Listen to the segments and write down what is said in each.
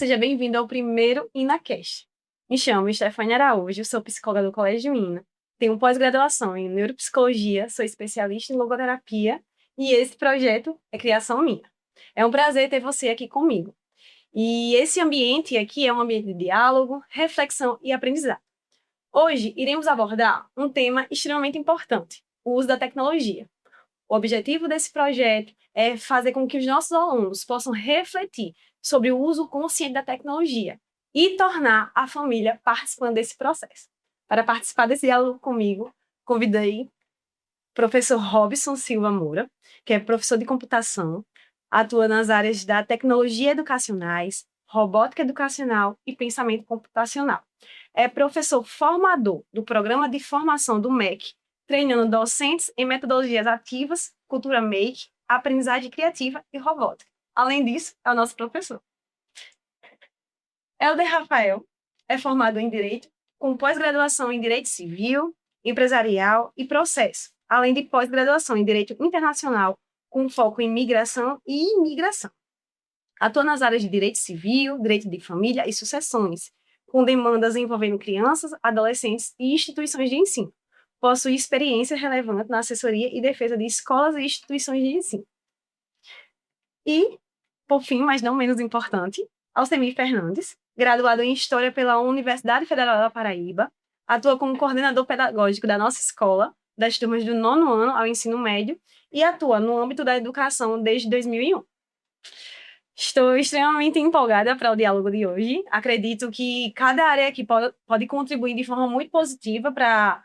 seja bem-vindo ao primeiro InaCast. Me chamo Stefania Araújo, sou psicóloga do Colégio INA, tenho pós-graduação em neuropsicologia, sou especialista em logoterapia e esse projeto é criação minha. É um prazer ter você aqui comigo. E esse ambiente aqui é um ambiente de diálogo, reflexão e aprendizado. Hoje iremos abordar um tema extremamente importante, o uso da tecnologia. O objetivo desse projeto é fazer com que os nossos alunos possam refletir sobre o uso consciente da tecnologia e tornar a família participando desse processo. Para participar desse diálogo comigo, convidei o professor Robson Silva Moura, que é professor de computação, atua nas áreas da tecnologia educacionais, robótica educacional e pensamento computacional. É professor formador do programa de formação do MEC, treinando docentes em metodologias ativas, cultura make, aprendizagem criativa e robótica. Além disso, é o nosso professor. Helder Rafael é formado em Direito, com pós-graduação em Direito Civil, Empresarial e Processo, além de pós-graduação em Direito Internacional, com foco em Migração e Imigração. Atua nas áreas de Direito Civil, Direito de Família e Sucessões, com demandas envolvendo crianças, adolescentes e instituições de ensino. Possui experiência relevante na assessoria e defesa de escolas e instituições de ensino. E, por fim, mas não menos importante, Alcemir Fernandes, graduado em História pela Universidade Federal da Paraíba, atua como coordenador pedagógico da nossa escola, das turmas do 9º ano ao ensino médio, e atua no âmbito da educação desde 2001. Estou extremamente empolgada para o diálogo de hoje. Acredito que cada área aqui pode contribuir de forma muito positiva para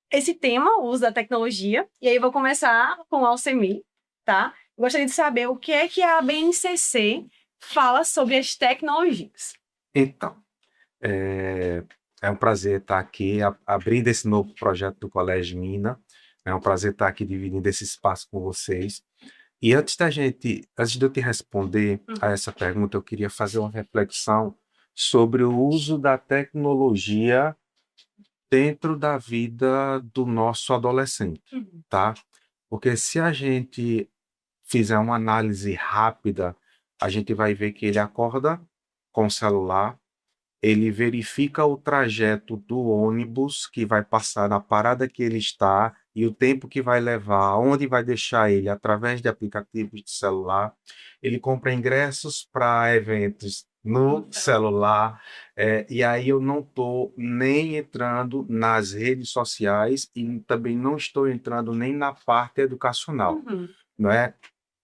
esse tema, o uso da tecnologia. E aí eu vou começar com o Alcemir, tá? Gostaria de saber o que é que a BNCC fala sobre as tecnologias. Então, é um prazer estar aqui abrindo esse novo projeto do Colégio Mina. É um prazer estar aqui dividindo esse espaço com vocês. E antes de eu te responder a essa pergunta, eu queria fazer uma reflexão sobre o uso da tecnologia dentro da vida do nosso adolescente, tá? Porque se a gente fizer uma análise rápida, a gente vai ver que ele acorda com o celular, ele verifica o trajeto do ônibus que vai passar na parada que ele está e o tempo que vai levar, onde vai deixar ele através de aplicativos de celular. Ele compra ingressos para eventos no celular, e aí eu não estou nem entrando nas redes sociais e também não estou entrando nem na parte educacional, não é?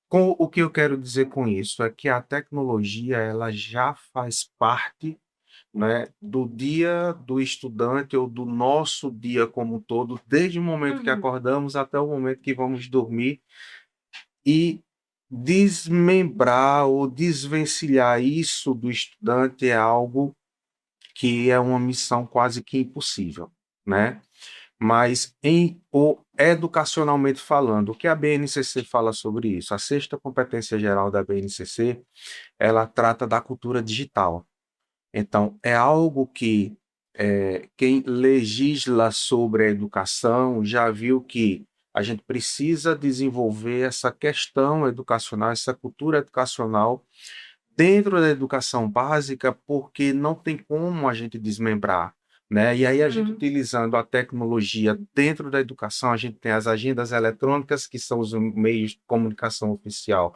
O que eu quero dizer com isso é que a tecnologia ela já faz parte, né, do dia do estudante ou do nosso dia como um todo, desde o momento que acordamos até o momento que vamos dormir, e desmembrar ou desvencilhar isso do estudante é algo que é uma missão quase que impossível, né? Mas educacionalmente falando, o que a BNCC fala sobre isso? A sexta competência geral da BNCC, ela trata da cultura digital. Então, é algo que quem legisla sobre a educação já viu que a gente precisa desenvolver essa questão educacional, essa cultura educacional dentro da educação básica, porque não tem como a gente desmembrar, né? E aí a gente utilizando a tecnologia dentro da educação, a gente tem as agendas eletrônicas, que são os meios de comunicação oficial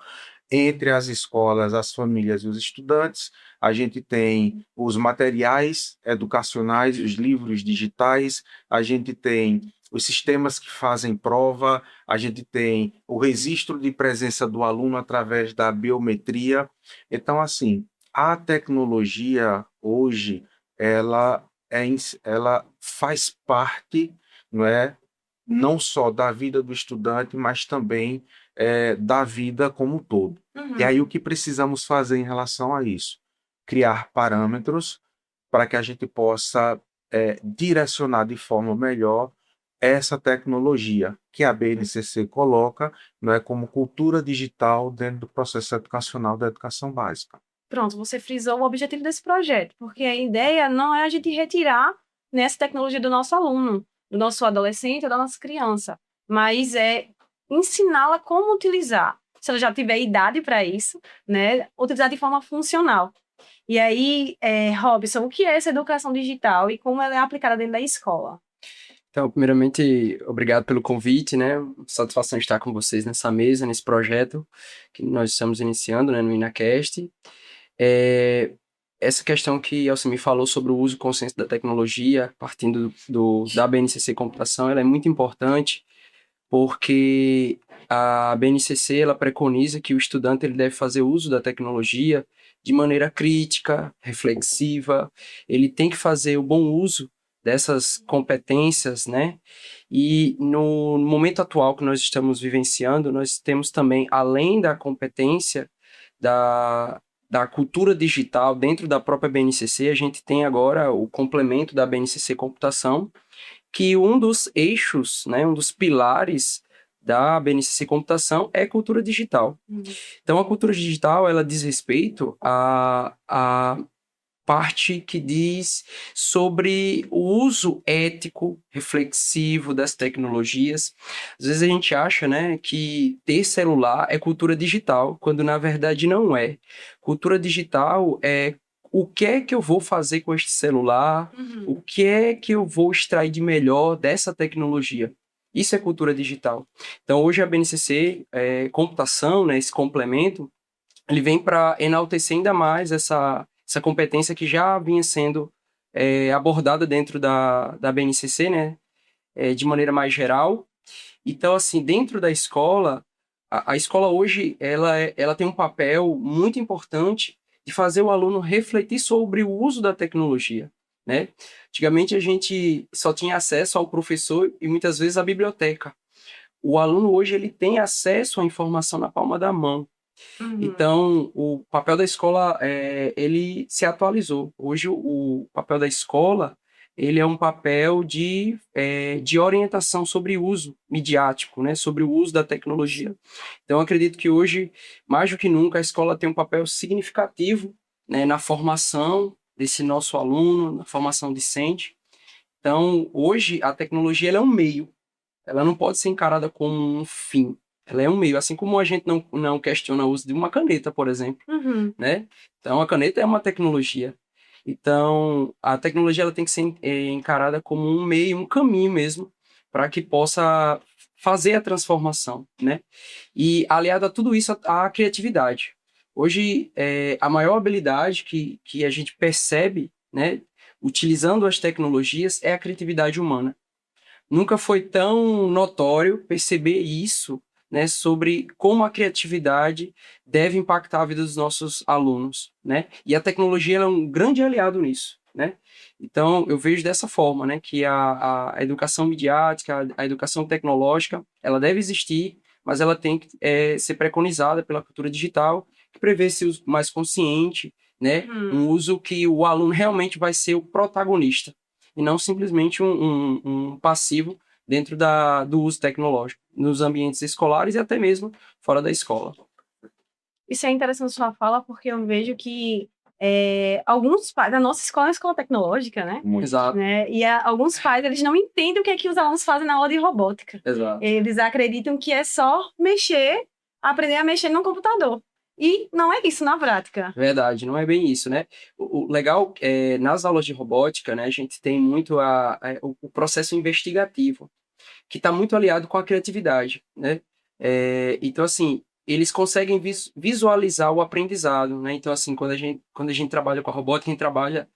entre as escolas, as famílias e os estudantes. A gente tem os materiais educacionais, os livros digitais, a gente tem os sistemas que fazem prova, a gente tem o registro de presença do aluno através da biometria. Então, assim, a tecnologia hoje, ela faz parte, não é, não só da vida do estudante, mas também da vida como um todo. E aí o que precisamos fazer em relação a isso? Criar parâmetros para que a gente possa direcionar de forma melhor essa tecnologia que a BNCC coloca, não é, como cultura digital dentro do processo educacional da educação básica. Pronto, você frisou o objetivo desse projeto, porque a ideia não é a gente retirar nessa tecnologia do nosso aluno, do nosso adolescente ou da nossa criança, mas é ensiná-la como utilizar. se ela já tiver idade para isso, né, utilizar de forma funcional. E aí, Robson, o que é essa educação digital e como ela é aplicada dentro da escola? Então, primeiramente, obrigado pelo convite, né? Satisfação de estar com vocês nessa mesa, nesse projeto que nós estamos iniciando, né, no InaCast. Essa questão que Alcimir falou sobre o uso consciente da tecnologia, partindo da BNCC Computação, ela é muito importante, porque a BNCC ela preconiza que o estudante ele deve fazer uso da tecnologia de maneira crítica, reflexiva, ele tem que fazer o bom uso dessas competências, né? E no momento atual que nós estamos vivenciando, nós temos também, além da competência da cultura digital dentro da própria BNCC, a gente tem agora o complemento da BNCC Computação, que um dos eixos, né, um dos pilares da BNCC Computação é cultura digital. Então, a cultura digital, ela diz respeito a parte que diz sobre o uso ético, reflexivo das tecnologias. Às vezes a gente acha, né, que ter celular é cultura digital, quando na verdade não é. Cultura digital é o que é que eu vou fazer com este celular, o que é que eu vou extrair de melhor dessa tecnologia. Isso é cultura digital. Então, hoje a BNCC, computação, né, esse complemento, ele vem para enaltecer ainda mais essa competência que já vinha sendo abordada dentro da BNCC, né, de maneira mais geral. Então, assim, dentro da escola, a escola hoje ela tem um papel muito importante de fazer o aluno refletir sobre o uso da tecnologia, né? Antigamente a gente só tinha acesso ao professor e muitas vezes à biblioteca. O aluno hoje ele tem acesso à informação na palma da mão. Então, o papel da escola, ele se atualizou. Hoje, o papel da escola, ele é um papel de orientação sobre o uso midiático, né? Sobre o uso da tecnologia. Então, eu acredito que hoje, mais do que nunca, a escola tem um papel significativo, né, na formação desse nosso aluno, na formação discente. Então, hoje, a tecnologia ela é um meio, ela não pode ser encarada como um fim. Ela é um meio, assim como a gente não questiona o uso de uma caneta, por exemplo, né? Então, a caneta é uma tecnologia. Então, a tecnologia ela tem que ser encarada como um meio, um caminho mesmo, para que possa fazer a transformação, né? E, aliado a tudo isso, a criatividade. Hoje, a maior habilidade que a gente percebe, né, utilizando as tecnologias, é a criatividade humana. Nunca foi tão notório perceber isso, né, sobre como a criatividade deve impactar a vida dos nossos alunos, né? E a tecnologia ela é um grande aliado nisso, né? Então, eu vejo dessa forma, né, que a educação midiática, a educação tecnológica, ela deve existir, mas ela tem que ser preconizada pela cultura digital, que prevê esse uso mais consciente, né? Um uso que o aluno realmente vai ser o protagonista, e não simplesmente um passivo dentro do uso tecnológico, nos ambientes escolares e até mesmo fora da escola. Isso é interessante sua fala, porque eu vejo que alguns pais, a nossa escola é uma escola tecnológica, né? Exato. Né? E alguns pais, eles não entendem o que é que os alunos fazem na aula de robótica. Exato. Eles acreditam que é só aprender a mexer no computador. E não é isso na prática. Verdade, não é bem isso, né? O legal é, nas aulas de robótica, né, a gente tem muito o processo investigativo, que está muito aliado com a criatividade, né? Então, assim, eles conseguem visualizar o aprendizado, né? Então, assim, quando a gente trabalha com a robótica, a gente trabalha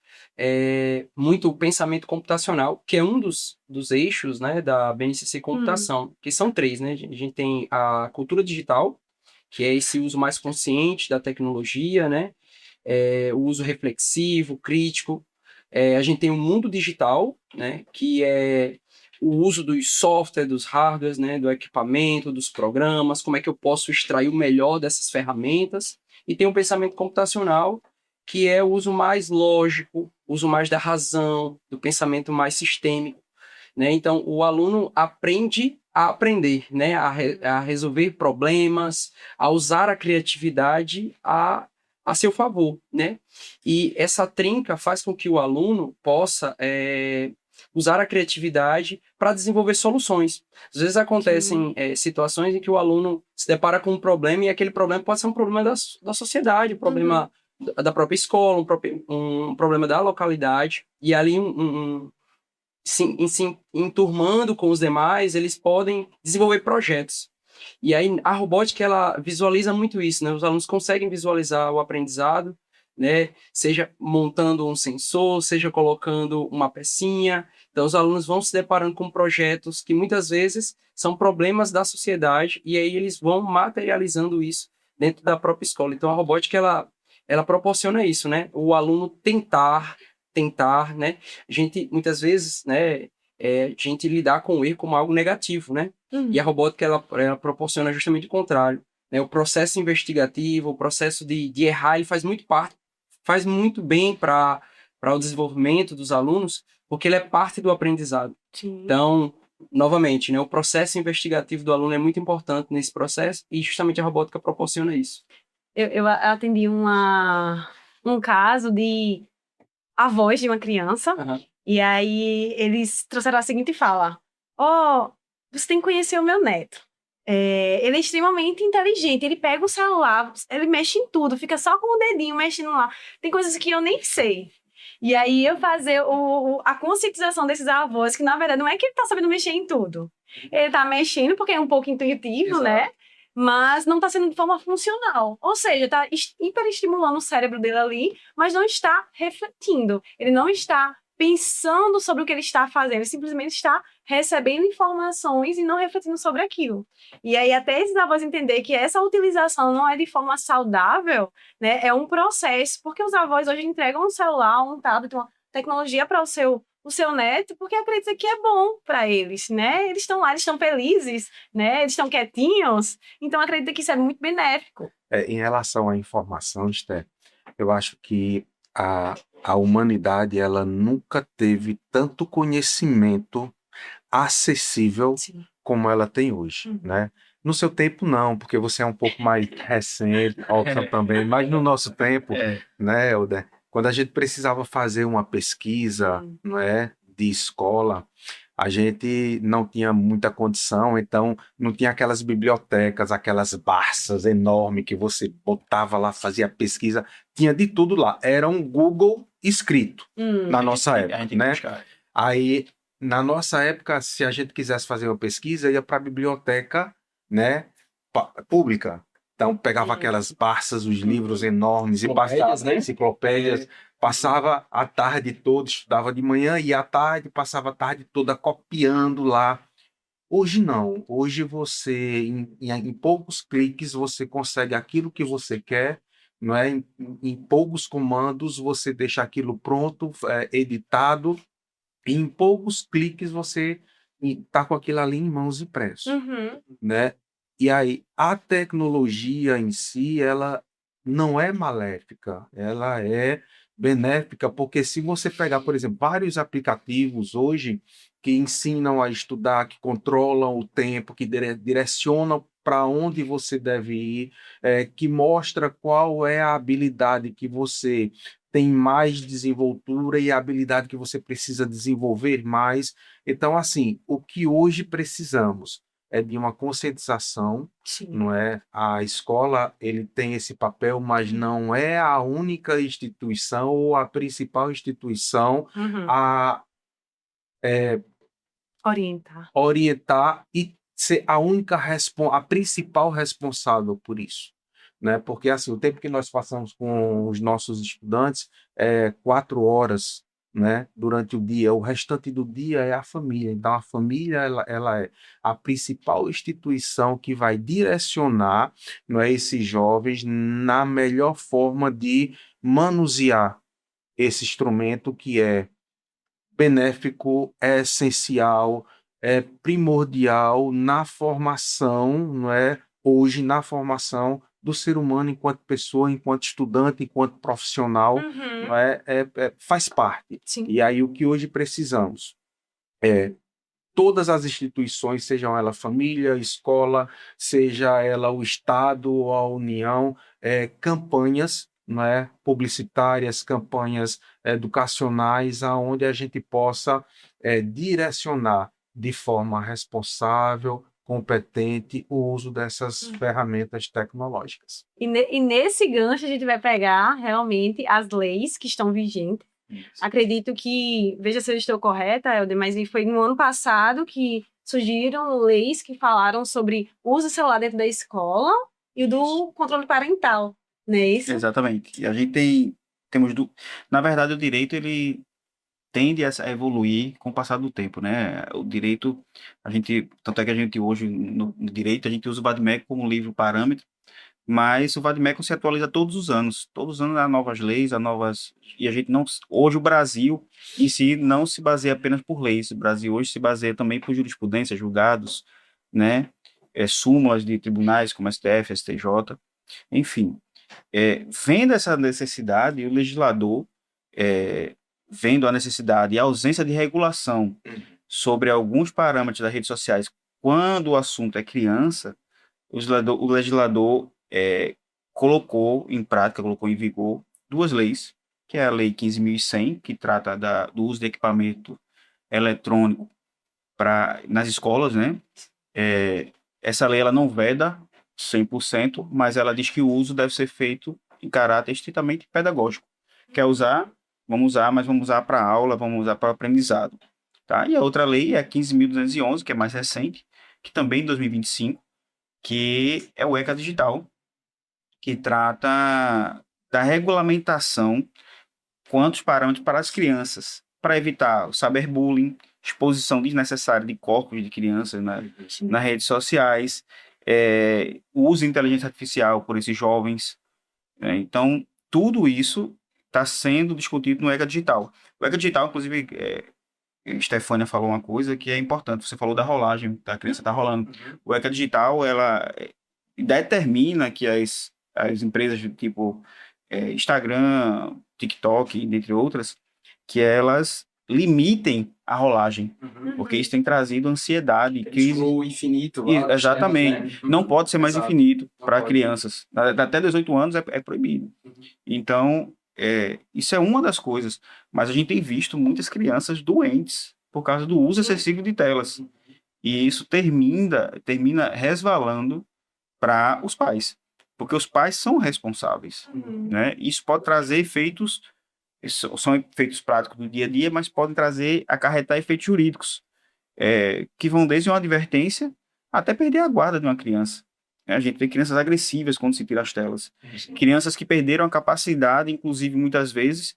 muito o pensamento computacional, que é um dos eixos, né, da BNCC Computação, que são três, né? A gente tem a cultura digital, que é esse uso mais consciente da tecnologia, né? O uso reflexivo, crítico. A gente tem o mundo digital, né? Que é o uso dos softwares, dos hardwares, né? Do equipamento, dos programas, como é que eu posso extrair o melhor dessas ferramentas. E tem o pensamento computacional, que é o uso mais lógico, o uso mais da razão, do pensamento mais sistêmico, né? Então, o aluno aprende a aprender, né? A resolver problemas, a usar a criatividade a seu favor, né? E essa trinca faz com que o aluno possa usar a criatividade para desenvolver soluções. Às vezes acontecem situações em que o aluno se depara com um problema e aquele problema pode ser um problema da sociedade, um problema da própria escola, um problema da localidade, e ali se enturmando com os demais, eles podem desenvolver projetos. E aí a robótica, ela visualiza muito isso, né? Os alunos conseguem visualizar o aprendizado, né? Seja montando um sensor, seja colocando uma pecinha. Então os alunos vão se deparando com projetos que muitas vezes são problemas da sociedade e aí eles vão materializando isso dentro da própria escola. Então a robótica, ela proporciona isso, né? O aluno tentar, né? A gente, muitas vezes, né? A gente lidar com o erro como algo negativo, né? E a robótica, ela proporciona justamente o contrário, né? O processo investigativo, o processo de errar, ele faz muito bem para o desenvolvimento dos alunos, porque ele é parte do aprendizado. Sim. Então, novamente, né? O processo investigativo do aluno é muito importante nesse processo e justamente a robótica proporciona isso. Eu atendi um caso de avós de uma criança, e aí eles trouxeram a seguinte fala: você tem que conhecer o meu neto. Ele é extremamente inteligente, ele pega o celular, ele mexe em tudo, fica só com o dedinho mexendo lá. Tem coisas que eu nem sei. E aí eu fazer a conscientização desses avós, que na verdade não é que ele tá sabendo mexer em tudo. Ele tá mexendo porque é um pouco intuitivo, Exato. né? Mas não está sendo de forma funcional. Ou seja, está hiperestimulando o cérebro dele ali, mas não está refletindo. Ele não está pensando sobre o que ele está fazendo, ele simplesmente está recebendo informações e não refletindo sobre aquilo. E aí até esses avós entender que essa utilização não é de forma saudável, né, é um processo, porque os avós hoje entregam um celular, um tablet, uma tecnologia para o seu neto, porque acredita que é bom para eles, né? Eles estão lá, eles estão felizes, né? Eles estão quietinhos, então acredita que isso é muito benéfico. Em relação à informação, Esther, eu acho que a humanidade, ela nunca teve tanto conhecimento acessível como ela tem hoje, né? No seu tempo, não, porque você é um pouco mais recente, Otto também, mas no nosso tempo, né, Helder, quando a gente precisava fazer uma pesquisa, não é, de escola, a gente não tinha muita condição, então não tinha aquelas bibliotecas, aquelas barças enormes que você botava lá, fazia pesquisa, tinha de tudo lá. Era um Google escrito na nossa época, né? Aí, na nossa época, se a gente quisesse fazer uma pesquisa, ia para a biblioteca, né, pública. Então, pegava aquelas barças, os livros enormes, e passava, né? Enciclopédias, passava a tarde toda, estudava de manhã e à tarde passava a tarde toda copiando lá. Hoje não. Hoje você, em poucos cliques, você consegue aquilo que você quer, não é? Em poucos comandos, você deixa aquilo pronto, editado, e em poucos cliques você está com aquilo ali em mãos impresso, né? E aí, a tecnologia em si, ela não é maléfica, ela é benéfica, porque se você pegar, por exemplo, vários aplicativos hoje que ensinam a estudar, que controlam o tempo, que direcionam para onde você deve ir, que mostra qual é a habilidade que você tem mais desenvoltura e a habilidade que você precisa desenvolver mais. Então, assim, o que hoje precisamos é de uma conscientização, não é? A escola, ele tem esse papel, mas não é a única instituição ou a principal instituição a orientar e ser a única a principal responsável por isso, né? Porque assim, o tempo que nós passamos com os nossos estudantes é 4 horas, né, durante o dia. O restante do dia é a família. Então, a família, ela é a principal instituição que vai direcionar, não é, esses jovens na melhor forma de manusear esse instrumento que é benéfico, é essencial, é primordial na formação, não é? Hoje, na formação do ser humano enquanto pessoa, enquanto estudante, enquanto profissional, não é? Faz parte. Sim. E aí, o que hoje precisamos é todas as instituições, sejam ela família, escola, seja ela o Estado ou a União, campanhas, não é, publicitárias, campanhas educacionais, aonde a gente possa direcionar de forma responsável, competente, o uso dessas ferramentas tecnológicas. E nesse gancho a gente vai pegar realmente as leis que estão vigentes. Acredito que, veja se eu estou correta, Helder, mas foi no ano passado que surgiram leis que falaram sobre o uso do celular dentro da escola e o do controle parental, não é isso? Exatamente. E a gente na verdade, o direito, ele tende a evoluir com o passar do tempo, né? O direito, tanto é que a gente hoje, no direito, a gente usa o Vademecum como livro parâmetro, mas o Vademecum se atualiza todos os anos há novas leis, e a gente não, hoje o Brasil em si não se baseia apenas por leis, o Brasil hoje se baseia também por jurisprudência, julgados, né? Súmulas de tribunais como STF, STJ, enfim. Vendo essa necessidade, o legislador, vendo a necessidade e a ausência de regulação sobre alguns parâmetros das redes sociais quando o assunto é criança, o legislador colocou em prática, colocou em vigor duas leis, que é a Lei 15.100, que trata do uso de equipamento eletrônico nas escolas, né? Essa lei ela não veda 100%, mas ela diz que o uso deve ser feito em caráter estritamente pedagógico. Quer usar? Vamos usar, mas vamos usar para aula, vamos usar para aprendizado. Tá? E a outra lei é a 15.211, que é mais recente, que também em 2025, que é o ECA Digital, que trata da regulamentação quanto aos parâmetros para as crianças, para evitar o cyberbullying, exposição desnecessária de corpos de crianças nas redes sociais, o uso de inteligência artificial por esses jovens. Então, tudo isso está sendo discutido no ECA Digital. O ECA Digital, inclusive, Stefânia falou uma coisa que é importante. Você falou da rolagem, da criança está rolando. O ECA Digital, ela determina que as empresas tipo Instagram, TikTok, dentre outras, que elas limitem a rolagem, porque isso tem trazido ansiedade, crise. O infinito. Exatamente. Não pode ser mais infinito para crianças. Até 18 anos é proibido. Então, isso é uma das coisas. Mas a gente tem visto muitas crianças doentes por causa do uso excessivo de telas. E isso termina resvalando para os pais. Porque os pais são responsáveis. Né? Isso pode trazer efeitos, são efeitos práticos do dia a dia, mas podem acarretar efeitos jurídicos, que vão desde uma advertência até perder a guarda de uma criança. A gente vê crianças agressivas quando se tira as telas. Crianças que perderam a capacidade, inclusive, muitas vezes,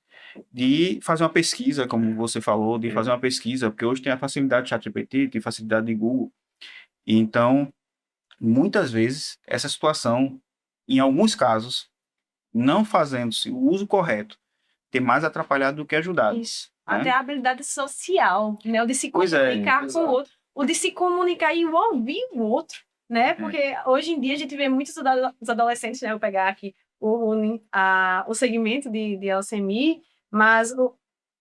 de fazer uma pesquisa, como você falou, de fazer uma pesquisa, porque hoje tem a facilidade de ChatGPT, tem facilidade de Google. Então, muitas vezes, essa situação, em alguns casos, não fazendo-se o uso correto, tem mais atrapalhado do que ajudado. Isso. Né? Até a habilidade social, né? O de se Pois comunicar com o outro, o de se comunicar e ouvir o outro, né? Porque hoje em dia a gente vê muitos dos adolescentes, né? Eu vou pegar aqui o segmento de leucemia, mas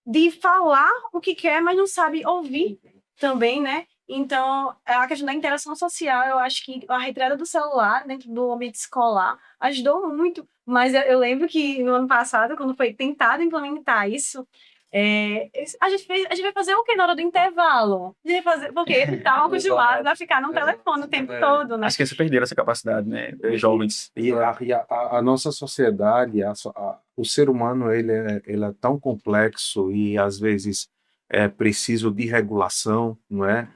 de falar o que quer, mas não sabe ouvir também, né? Então, a questão da interação social, eu acho que a retirada do celular dentro do ambiente escolar ajudou muito. Mas eu lembro que no ano passado, quando foi tentado implementar isso, a gente vai fazer o quê na hora do intervalo? A gente vai fazer, porque eles estavam acostumados a ficar no telefone o tempo todo, né? As crianças perderam essa capacidade, né? Jovens. E a nossa sociedade, o ser humano, ele é tão complexo e, às vezes, é preciso de regulação, não é?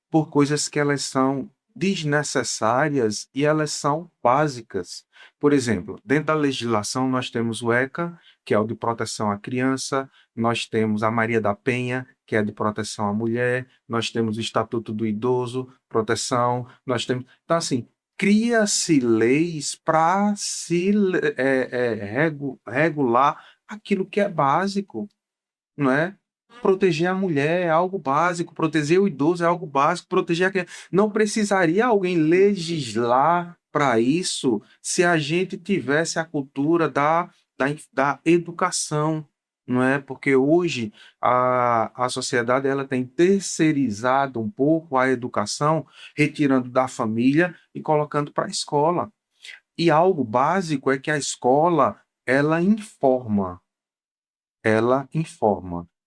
Por coisas que elas são desnecessárias e elas são básicas. Por exemplo, dentro da legislação nós temos o ECA, que é o de proteção à criança, nós temos a Maria da Penha, que é de proteção à mulher, nós temos o Estatuto do Idoso, proteção, nós temos... Então, assim, cria-se leis para se regular aquilo que é básico, não é? Proteger a mulher é algo básico, proteger o idoso é algo básico, proteger a criança. Não precisaria alguém legislar para isso se a gente tivesse a cultura da educação, não é? Porque hoje a sociedade ela tem terceirizado um pouco a educação, retirando da família e colocando para a escola. E algo básico é que a escola ela informa.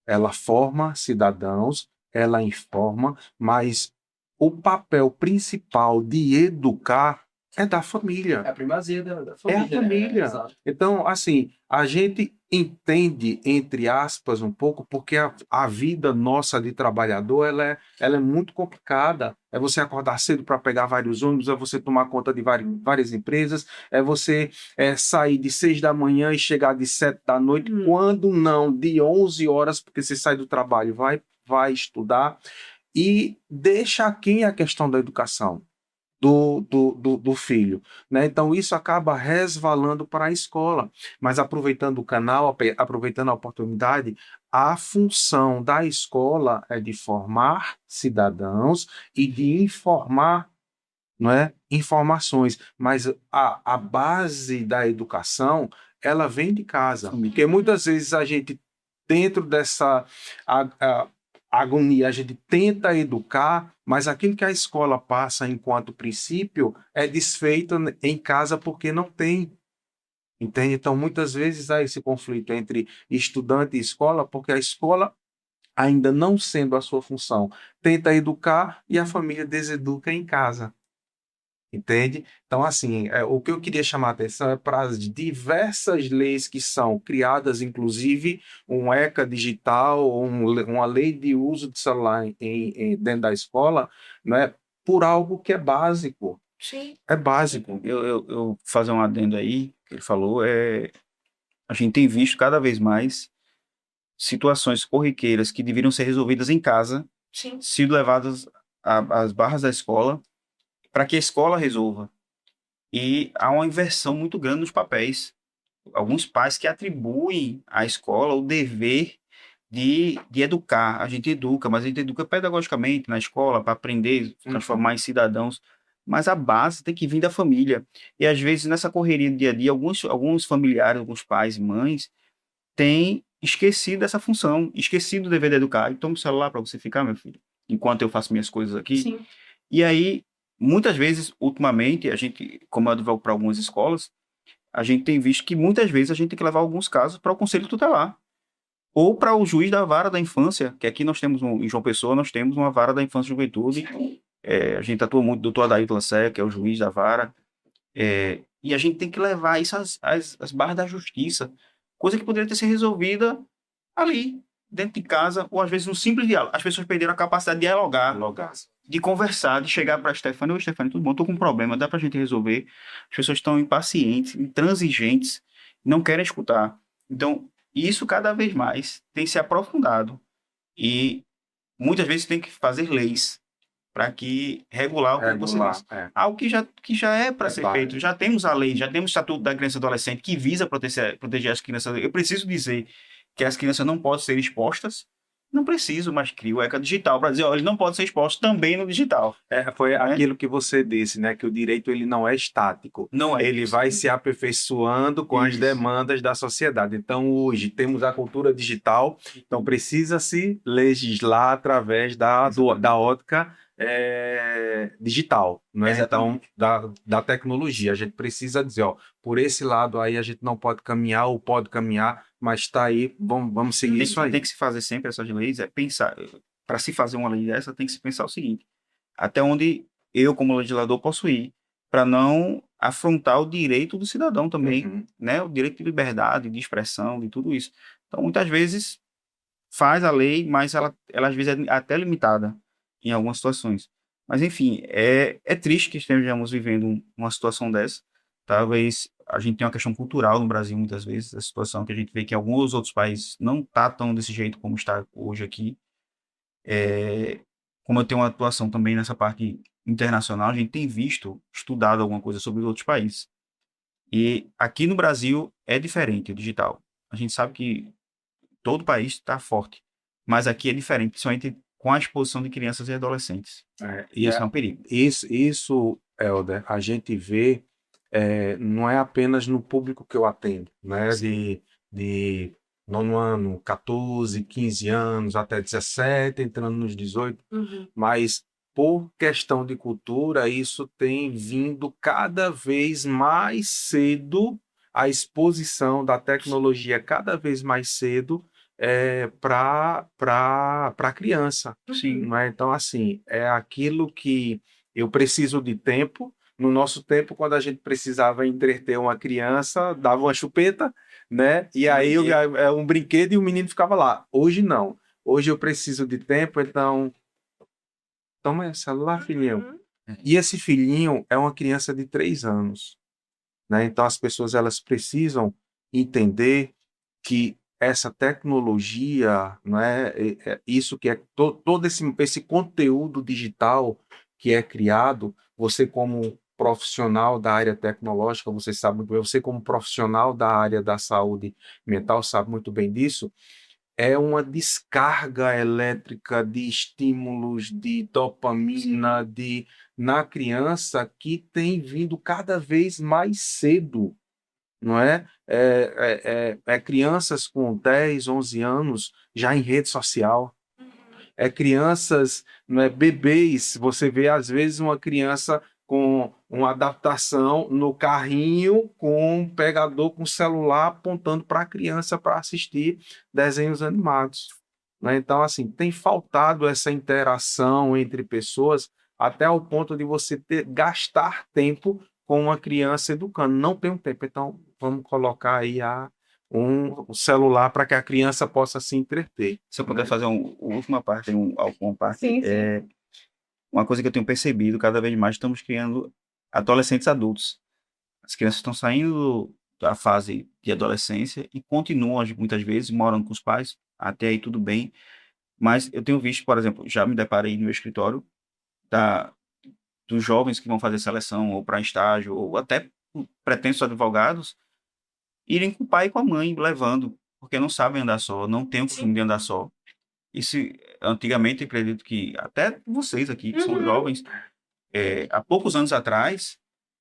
ela forma cidadãos, ela informa, mas o papel principal de educar é da família. É a primazia da É a família. família. Exato. Então, assim, a gente entende, entre aspas, um pouco, porque a vida nossa de trabalhador, ela é muito complicada. É você acordar cedo para pegar vários ônibus, é você tomar conta de várias empresas, é você sair de 6 da manhã e chegar de 7 da noite, quando não, de 11 horas, porque você sai do trabalho, vai estudar, e deixa aqui a questão da educação do filho, né? Então isso acaba resvalando para a escola, mas aproveitando o canal, aproveitando a oportunidade, a função da escola é de formar cidadãos e de informar, não é? Informações, mas a base da educação, ela vem de casa, porque muitas vezes a gente, dentro dessa agonia, a gente tenta educar, mas aquilo que a escola passa enquanto princípio é desfeito em casa porque não tem. Entende? Então, muitas vezes há esse conflito entre estudante e escola, porque a escola, ainda não sendo a sua função, tenta educar e a família deseduca em casa. Entende? Então, assim, o que eu queria chamar a atenção é para as diversas leis que são criadas, inclusive um ECA digital, uma lei de uso de celular dentro da escola, né, por algo que é básico. Sim. É básico. Eu fazer um adendo aí, que ele falou, a gente tem visto cada vez mais situações corriqueiras que deveriam ser resolvidas em casa, Sim. sido levadas às barras da escola, para que a escola resolva. E há uma inversão muito grande nos papéis. Alguns pais que atribuem à escola o dever de educar. A gente educa, mas a gente educa pedagogicamente na escola para aprender, transformar em cidadãos. Mas a base tem que vir da família. E às vezes, nessa correria do dia a dia, alguns familiares, alguns pais e mães têm esquecido essa função, esquecido o dever de educar. E toma o celular para você ficar, meu filho, enquanto eu faço minhas coisas aqui. Sim. E aí, muitas vezes, ultimamente, a gente, como eu advogo para algumas escolas, a gente tem visto que muitas vezes a gente tem que levar alguns casos para o conselho tutelar ou para o juiz da vara da infância, que aqui nós temos, em João Pessoa, nós temos uma vara da infância e juventude. A gente atua muito, doutor Adair Lancet, que é o juiz da vara, e a gente tem que levar isso às barras da justiça, coisa que poderia ter sido resolvida ali, dentro de casa, ou às vezes no simples diálogo. As pessoas perderam a capacidade de dialogar, de conversar, de chegar para a Stephanie: oi, Stephanie, tudo bom? Estou com um problema, dá para a gente resolver? As pessoas estão impacientes, intransigentes, não querem escutar. Então, isso cada vez mais tem se aprofundado e muitas vezes tem que fazer leis para que regular o que você diz. Algo que já é para ser feito. Já temos a lei, já temos o Estatuto da Criança e Adolescente que visa proteger as crianças. Eu preciso dizer que as crianças não podem ser expostas. Não preciso, mas crio o ECA digital para dizer, eles não podem ser expostos também no digital. Foi aquilo que você disse, né? Que o direito ele não é estático. Não é. Ele vai se aperfeiçoando com as demandas da sociedade. Então, hoje, temos a cultura digital, então precisa-se legislar através da ótica digital, né? Então, da tecnologia. A gente precisa dizer, por esse lado aí a gente não pode caminhar ou pode caminhar, mas está aí, vamos seguir isso aí. Tem que se fazer sempre essas leis, pensar, para se fazer uma lei dessa, tem que se pensar o seguinte: até onde eu, como legislador, posso ir, para não afrontar o direito do cidadão também, né? O direito de liberdade, de expressão, de tudo isso. Então, muitas vezes, faz a lei, mas ela às vezes é até limitada em algumas situações. Mas, enfim, é triste que estejamos vivendo uma situação dessa. Talvez a gente tenha uma questão cultural no Brasil, muitas vezes, a situação que a gente vê que em alguns outros países não está tão desse jeito como está hoje aqui. Como eu tenho uma atuação também nessa parte internacional, a gente tem visto, estudado alguma coisa sobre os outros países. E aqui no Brasil é diferente o digital. A gente sabe que todo país está forte, mas aqui é diferente, principalmente com a exposição de crianças e adolescentes. Isso é um perigo. Isso, Helder, a gente vê, não é apenas no público que eu atendo, né? De nono ano, 14, 15 anos, até 17, entrando nos 18, mas por questão de cultura, isso tem vindo cada vez mais cedo, a exposição da tecnologia cada vez mais cedo para a criança. Sim. Não é? Então, assim, é aquilo que eu preciso de tempo. No nosso tempo, quando a gente precisava entreter uma criança, dava uma chupeta, né? E aí é um brinquedo e o menino ficava lá. Hoje não. Hoje eu preciso de tempo, então toma esse celular, filhinho. Uhum. E esse filhinho é uma criança de 3 anos, né? Então as pessoas elas precisam entender que essa tecnologia, não é, isso que é todo esse conteúdo digital que é criado, você como profissional da área tecnológica, você sabe muito bem, você como profissional da área da saúde mental sabe muito bem disso, é uma descarga elétrica de estímulos, de dopamina, na criança que tem vindo cada vez mais cedo, não é? É crianças com 10, 11 anos já em rede social, é crianças, não é, bebês, você vê às vezes uma criança com uma adaptação no carrinho com um pegador com celular apontando para a criança para assistir desenhos animados, né? Então, assim, tem faltado essa interação entre pessoas até o ponto de você gastar tempo com uma criança educando. Não tem um tempo, então vamos colocar aí um celular para que a criança possa se entreter. Se eu puder fazer uma última parte, alguma parte, Sim, sim. uma coisa que eu tenho percebido, cada vez mais estamos criando adolescentes adultos. As crianças estão saindo da fase de adolescência e continuam, muitas vezes, morando com os pais, até aí tudo bem, mas eu tenho visto, por exemplo, já me deparei no meu escritório, da, dos jovens que vão fazer seleção, ou para estágio, ou até pretensos advogados, irem com o pai e com a mãe, levando, porque não sabem andar só, não têm o costume de andar só. Isso, antigamente, eu acredito que até vocês aqui, que são Uhum. jovens, há poucos anos atrás,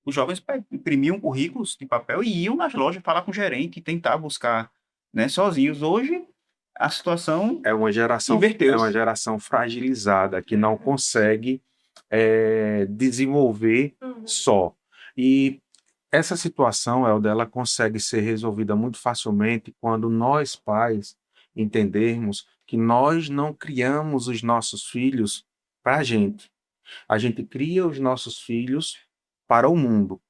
os jovens imprimiam currículos de papel e iam nas lojas falar com o gerente e tentar buscar, né, sozinhos. Hoje, a situação É uma geração, inverteu. é uma geração fragilizada que não consegue desenvolver Uhum. só. E essa situação, ela consegue ser resolvida muito facilmente quando nós, pais, entendermos que nós não criamos os nossos filhos para a gente. A gente cria os nossos filhos para o mundo.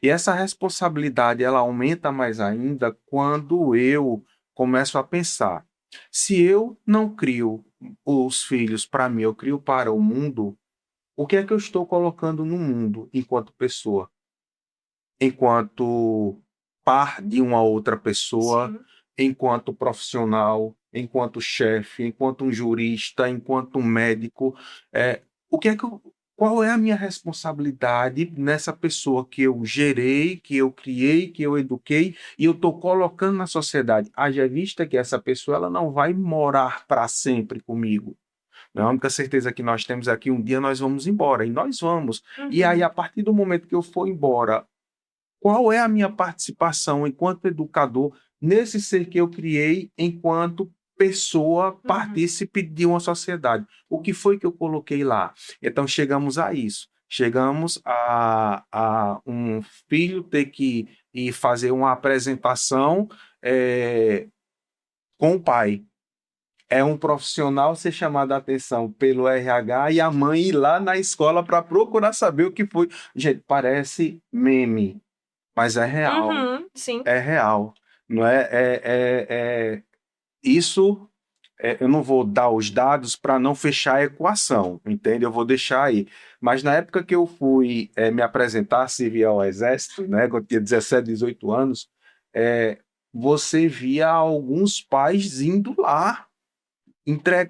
E essa responsabilidade, ela aumenta mais ainda quando eu começo a pensar. Se eu não crio os filhos para mim, eu crio para o mundo, o que é que eu estou colocando no mundo enquanto pessoa? Enquanto par de uma outra pessoa, Sim. enquanto profissional, enquanto chefe, enquanto um jurista, enquanto um médico. O que é que qual é a minha responsabilidade nessa pessoa que eu gerei, que eu criei, que eu eduquei e eu estou colocando na sociedade? Haja vista que essa pessoa ela não vai morar para sempre comigo. A única certeza que nós temos é que um dia nós vamos embora, e nós vamos. E aí, Uhum. a partir do momento que eu for embora, qual é a minha participação enquanto educador nesse ser que eu criei enquanto pessoa partícipe de uma sociedade? O que foi que eu coloquei lá? Então, chegamos a isso. Chegamos a um filho ter que ir fazer uma apresentação com o pai. É um profissional ser chamado a atenção pelo RH e a mãe ir lá na escola para procurar saber o que foi. Gente, parece meme, mas é real. Uhum. Sim. É real, não é? Isso, eu não vou dar os dados para não fechar a equação, entende? Eu vou deixar aí. Mas na época que eu fui me apresentar, servir ao Exército, né, quando eu tinha 17, 18 anos, você via alguns pais indo lá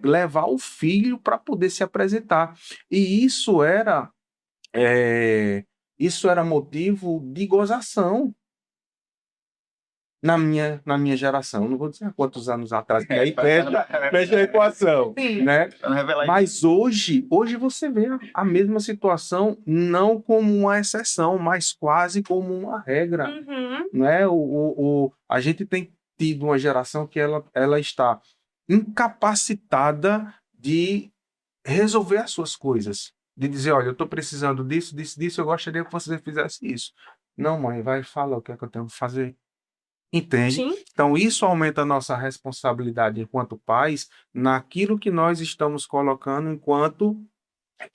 levar o filho para poder se apresentar. E isso era motivo de gozação na minha geração. Não vou dizer há quantos anos atrás, porque aí fecha a equação, Sim. né? Não revelar Mas hoje você vê a mesma situação, não como uma exceção, mas quase como uma regra. Uhum. Né? A gente tem tido uma geração que ela está incapacitada de resolver as suas coisas. De dizer, olha, eu estou precisando disso, eu gostaria que você fizesse isso. Não, mãe, vai, fala o que é que eu tenho que fazer. Entende? Sim. Então, isso aumenta a nossa responsabilidade enquanto pais naquilo que nós estamos colocando enquanto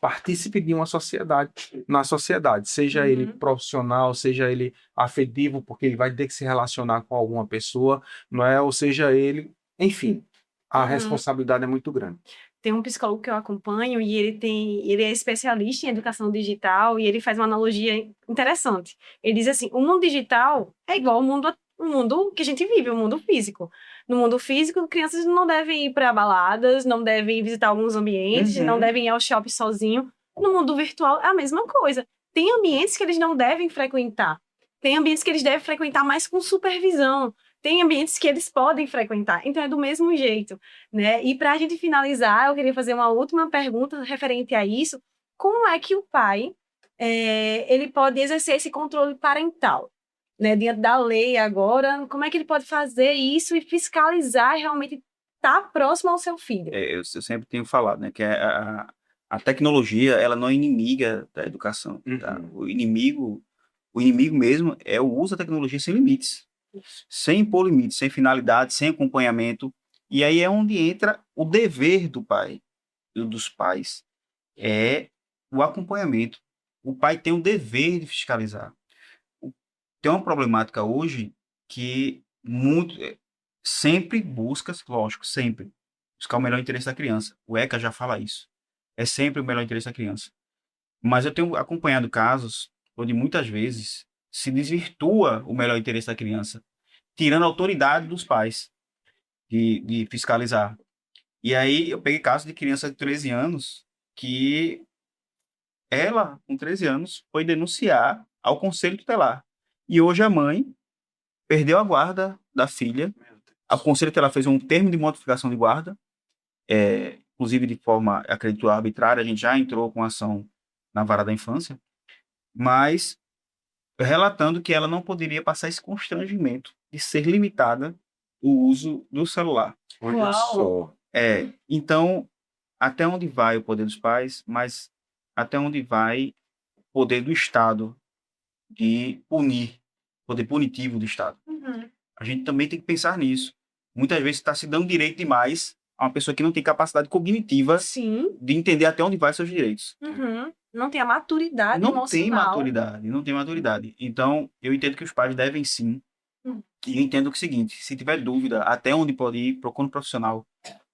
partícipe de uma sociedade, na sociedade, seja ele Uhum. profissional, seja ele afetivo, porque ele vai ter que se relacionar com alguma pessoa, não é? Ou seja ele, enfim, a Uhum. responsabilidade é muito grande. Tem um psicólogo que eu acompanho e ele é especialista em educação digital e ele faz uma analogia interessante. Ele diz assim, o mundo digital é igual o mundo que a gente vive, o mundo físico. No mundo físico, crianças não devem ir para baladas, não devem visitar alguns ambientes, não devem ir ao shopping sozinho. No mundo virtual é a mesma coisa. Tem ambientes que eles não devem frequentar. Tem ambientes que eles devem frequentar mais com supervisão. Tem ambientes que eles podem frequentar. Então é do mesmo jeito, né? E para a gente finalizar, eu queria fazer uma última pergunta referente a isso. Como é que o pai ele pode exercer esse controle parental, né? Diante da lei agora, como é que ele pode fazer isso e fiscalizar e realmente estar próximo ao seu filho? Eu sempre tenho falado, né, que a tecnologia, ela não é inimiga da educação, tá? O inimigo mesmo é o uso da tecnologia sem limites, sem impor limites, sem finalidade, sem acompanhamento. E aí é onde entra o dever do pai e dos pais, é o acompanhamento. O pai tem o dever de fiscalizar. Tem uma problemática hoje que sempre busca, lógico, sempre buscar o melhor interesse da criança. O ECA já fala isso. É sempre o melhor interesse da criança. Mas eu tenho acompanhado casos onde muitas vezes se desvirtua o melhor interesse da criança, tirando a autoridade dos pais de fiscalizar. E aí eu peguei casos de criança de 13 anos que ela, com 13 anos, foi denunciar ao conselho tutelar. E hoje a mãe perdeu a guarda da filha. O conselho tutelar fez um termo de modificação de guarda, inclusive de forma, acredito, arbitrária. A gente já entrou com ação na vara da infância, mas relatando que ela não poderia passar esse constrangimento de ser limitada o uso do celular. Olha Uau. só. Então, até onde vai o poder dos pais, mas até onde vai o poder do Estado de punir, poder punitivo do Estado. Uhum. A gente também tem que pensar nisso. Muitas vezes está se dando direito demais a uma pessoa que não tem capacidade cognitiva Sim. de entender até onde vai seus direitos. Uhum. Não tem a maturidade Não tem emocional. maturidade, não tem maturidade. Então, eu entendo que os pais devem sim. Uhum. E eu entendo que é o seguinte, se tiver dúvida até onde pode ir, procure um profissional.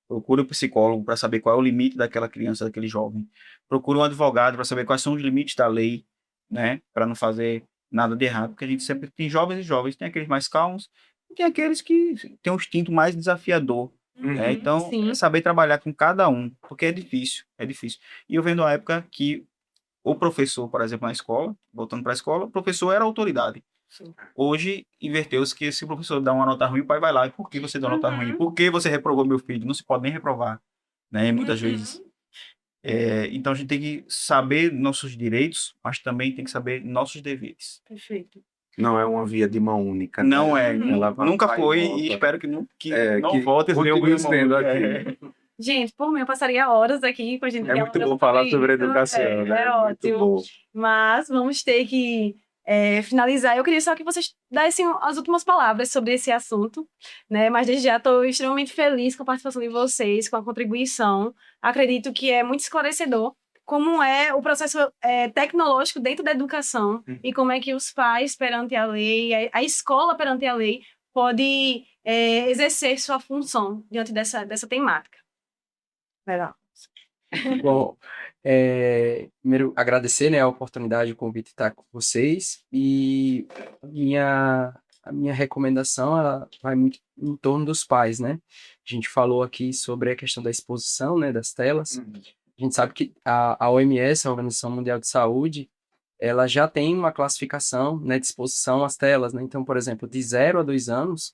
Procure um psicólogo para saber qual é o limite daquela criança, daquele jovem. Procure um advogado para saber quais são os limites da lei, né? Para não fazer nada de errado. Porque a gente sempre tem jovens e jovens. Tem aqueles mais calmos e tem aqueles que têm um instinto mais desafiador. Né? Então, Sim. é saber trabalhar com cada um, porque é difícil, é difícil. E eu vendo a época que o professor, por exemplo, na escola, voltando para a escola, o professor era autoridade. Sim. Hoje, inverteu-se que se o professor dá uma nota ruim, o pai vai lá. E por que você deu uma nota ruim? Por que você reprovou meu filho? Não se pode nem reprovar, né? Muitas vezes. Então, a gente tem que saber nossos direitos, mas também tem que saber nossos deveres. Perfeito. Não é uma via de mão única. Não né? é. Ela vai Nunca e foi volta. e espero que não Que volte a ser continue uma sendo única. aqui. Gente, por mim, eu passaria horas aqui com a gente. É muito bom falar sobre educação, É né? Muito ótimo. bom. Mas vamos ter que finalizar. Eu queria só que vocês dessem as últimas palavras sobre esse assunto, né? Mas desde já estou extremamente feliz com a participação de vocês, com a contribuição. Acredito que é muito esclarecedor como é o processo tecnológico dentro da educação e como é que os pais perante a lei, a escola perante a lei, pode exercer sua função diante dessa temática. Legal. Bom, primeiro agradecer, né, a oportunidade, o convite de estar com vocês, e a minha recomendação ela vai muito em torno dos pais, né? A gente falou aqui sobre a questão da exposição, né, das telas. A gente sabe que a OMS, a Organização Mundial de Saúde, ela já tem uma classificação, né, de exposição às telas, né? Então, por exemplo, de 0 a 2 anos,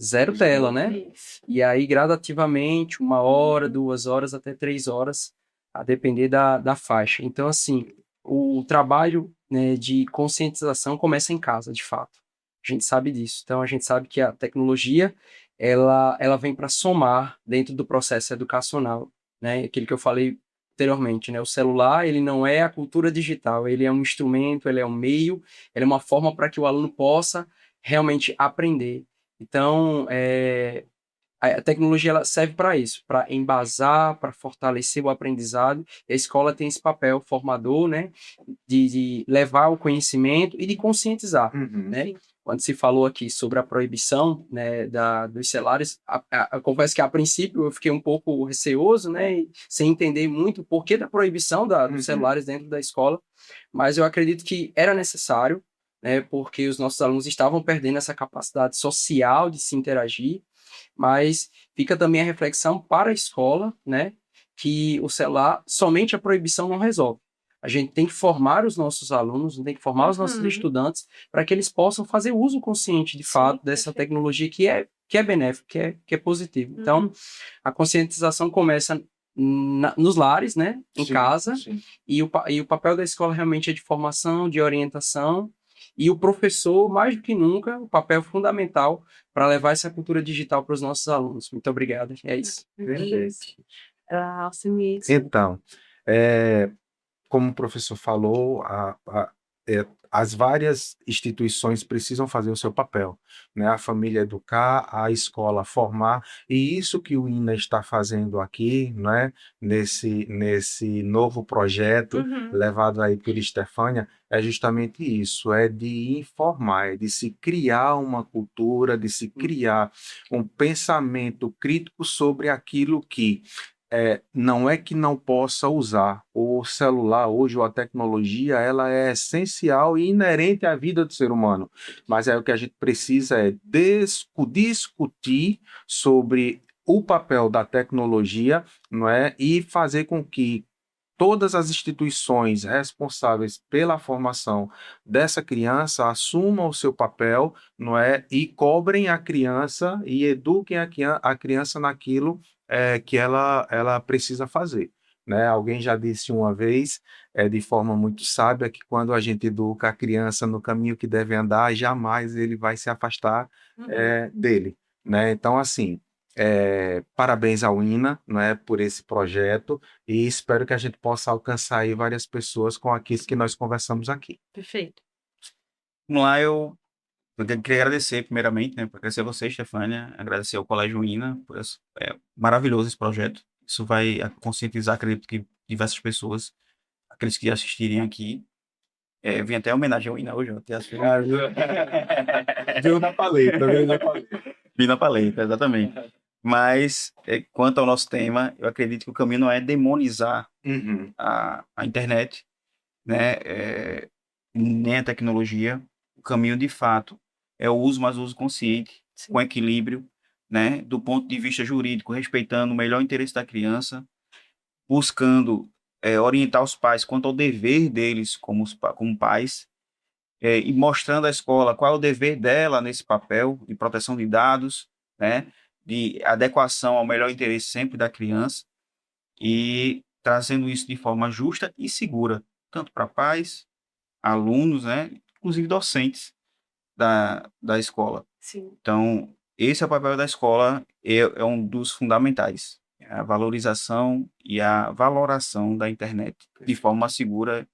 zero tela, né? Isso. E aí, gradativamente, 1 hora, 2 horas, até 3 horas, a depender da faixa. Então, assim, o trabalho, né, de conscientização começa em casa, de fato. A gente sabe disso. Então, a gente sabe que a tecnologia, ela vem para somar dentro do processo educacional, né? Aquilo que eu falei anteriormente, né? O celular, ele não é a cultura digital, ele é um instrumento, ele é um meio, ele é uma forma para que o aluno possa realmente aprender. Então, a tecnologia ela serve para isso, para embasar, para fortalecer o aprendizado. E a escola tem esse papel formador, né, de levar o conhecimento e de conscientizar, né? Sim. Quando se falou aqui sobre a proibição, né, dos celulares, eu confesso que a princípio eu fiquei um pouco receoso, né, sem entender muito o porquê da proibição dos celulares dentro da escola, mas eu acredito que era necessário, né, porque os nossos alunos estavam perdendo essa capacidade social de se interagir, mas fica também a reflexão para a escola, né, que o celular, somente a proibição não resolve. A gente tem que formar os nossos alunos, tem que formar os nossos estudantes para que eles possam fazer uso consciente, de fato, dessa tecnologia que é benéfica, que é positiva. Então, a conscientização começa nos lares, né, em casa, e o papel da escola realmente é de formação, de orientação, e o professor, mais do que nunca, o papel fundamental para levar essa cultura digital para os nossos alunos. Muito obrigado. É isso. Então, como o professor falou, as várias instituições precisam fazer o seu papel, né? A família educar, a escola formar, e isso que o INA está fazendo aqui, né? Nesse novo projeto levado aí por Estefânia, é justamente isso, é de informar, é de se criar uma cultura, de se criar um pensamento crítico sobre aquilo que não é que não possa usar. O celular hoje, ou a tecnologia, ela é essencial e inerente à vida do ser humano. Mas o que a gente precisa é discutir sobre o papel da tecnologia, não é? E fazer com que todas as instituições responsáveis pela formação dessa criança assumam o seu papel, não é? E cobrem a criança e eduquem a criança naquilo que ela precisa fazer, né? Alguém já disse uma vez, de forma muito sábia, que quando a gente educa a criança no caminho que deve andar, jamais ele vai se afastar dele, né? Então, assim, parabéns ao INA, né, por esse projeto, e espero que a gente possa alcançar aí várias pessoas com aquilo que nós conversamos aqui. Perfeito. Vamos lá, eu queria agradecer primeiramente, né, agradecer a você, Estefânia, agradecer ao Colégio INA, por maravilhoso esse projeto. Isso vai conscientizar, acredito que diversas pessoas, aqueles que assistirem aqui. Vim até homenagem ao INA hoje, até Viu na paleta, viu na paleta. Vim na paleta, exatamente. Mas, quanto ao nosso tema, eu acredito que o caminho não é demonizar a internet, né, nem a tecnologia. O caminho, de fato, é o uso, mas o uso consciente, com equilíbrio, né, do ponto de vista jurídico, respeitando o melhor interesse da criança, buscando orientar os pais quanto ao dever deles como pais, e mostrando à escola qual é o dever dela nesse papel de proteção de dados, né, de adequação ao melhor interesse sempre da criança, e trazendo isso de forma justa e segura, tanto para pais, alunos, né, inclusive docentes da escola. Sim. Então, esse é o papel da escola, é um dos fundamentais, a valorização e a valoração da internet de forma segura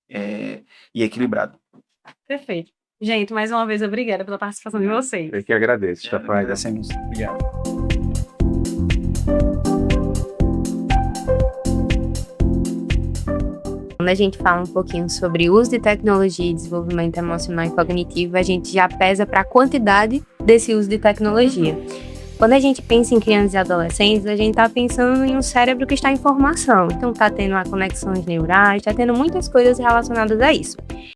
e equilibrada. Perfeito. Gente, mais uma vez, obrigada pela participação de vocês. Eu que agradeço, Estefânia. Agradecemos. Obrigado. Quando a gente fala um pouquinho sobre uso de tecnologia e desenvolvimento emocional e cognitivo, a gente já pesa para a quantidade desse uso de tecnologia. Quando a gente pensa em crianças e adolescentes, a gente está pensando em um cérebro que está em formação. Então, está tendo conexões neurais, está tendo muitas coisas relacionadas a isso.